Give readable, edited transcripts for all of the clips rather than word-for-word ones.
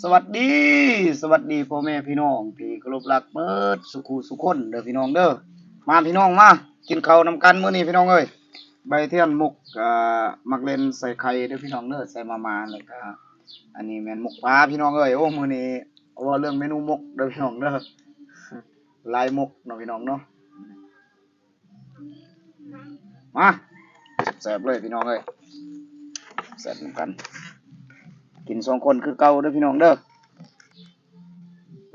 สวัสดีพ่อแม่พี่น้องที่เคารพรักเบิดสุขุสุคนเด้อพี่น้องเด้อมาพี่น้องมากินข้าวนำกันมื้อนี้พี่น้องเอ้ยใบเทียนมุกมักเล่นใส่ไข่เด้อพี่น้องเด้อใส่มาแล้วก็อันนี้แม่นมุกปลาพี่น้องเอ้ยโอ้มื้อนี้เว้าเรื่องเมนูมุกเด้อพี่น้องเด้อหลายมุกเนาะพี่น้องเนาะมาแซ่บเลยพี่น้องเอ้ยแซ่บนำกันกิน2คนคือเก่าเด้อพี่น้องเด้อ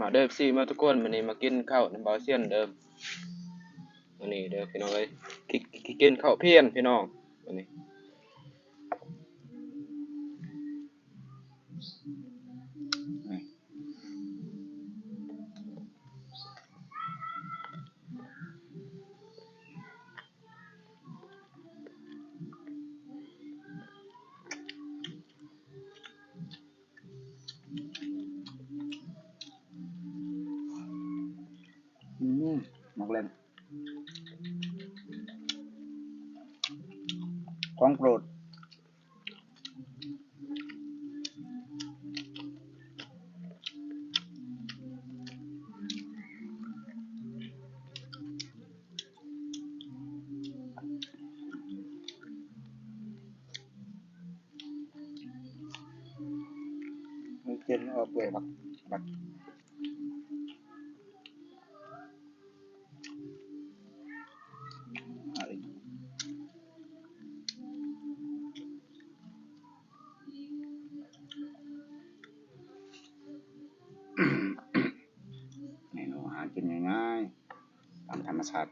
มาเด้อ FC มาทุกคนมื้อนี้มากินข้าวน้ำบ่าวเซียนเด้อมื้อนี้เด้อพี่น้องเอ้ยกินข้าวเพียนพี่น้องมื้อนี้มักเล่นของโปรดกินออกเลยบักเมนูหากินง่ายๆตามธรรมชาติ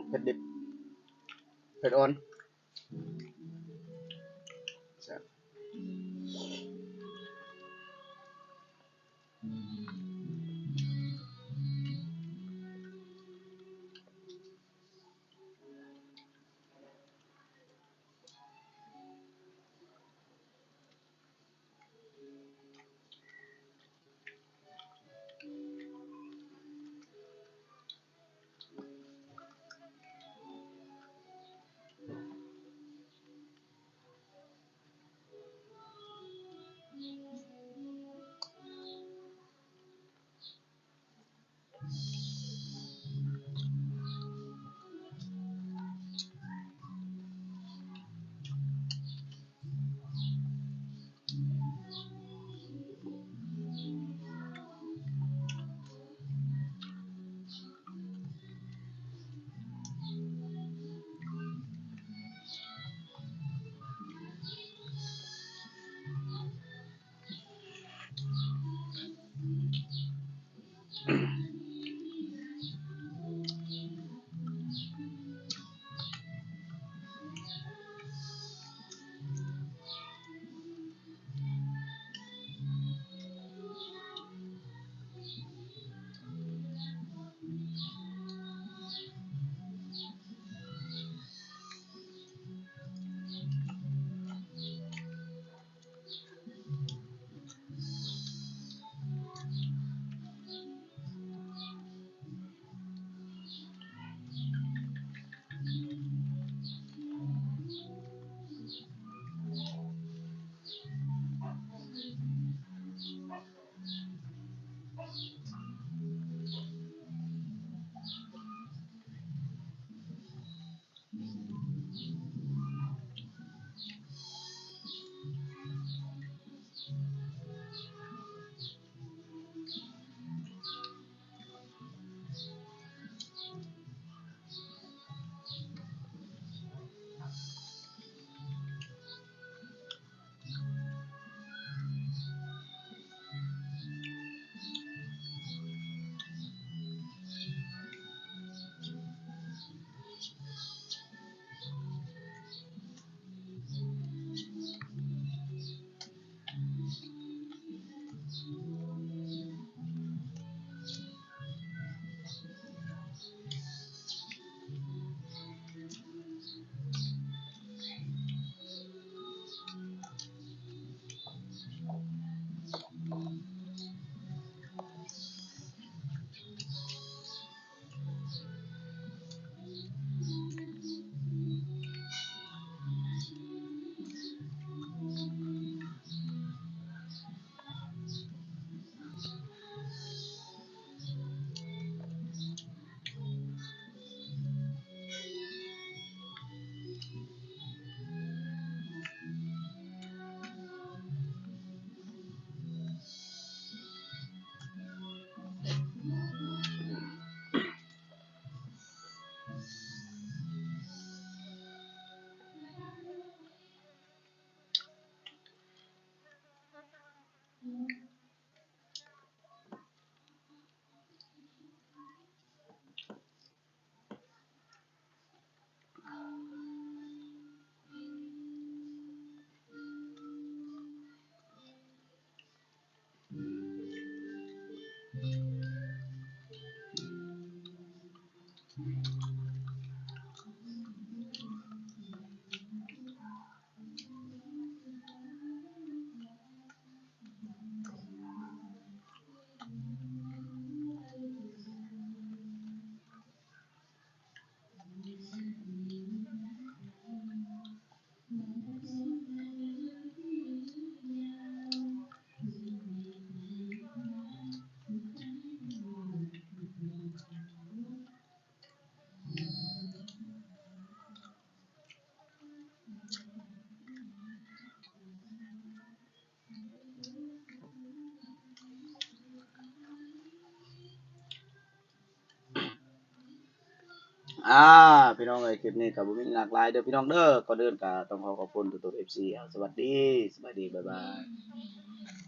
เผ็ดดิบเผ็ดอ่อนแซ่บพี่น้องเอ้ยคลิปนี้ก็บ่มีหลากหลายเด้อพี่น้องเด้อก่อนอื่นก็ต้องขอขอบคุณทุกๆ FC สวัสดีสบายดีบ๊ายบาย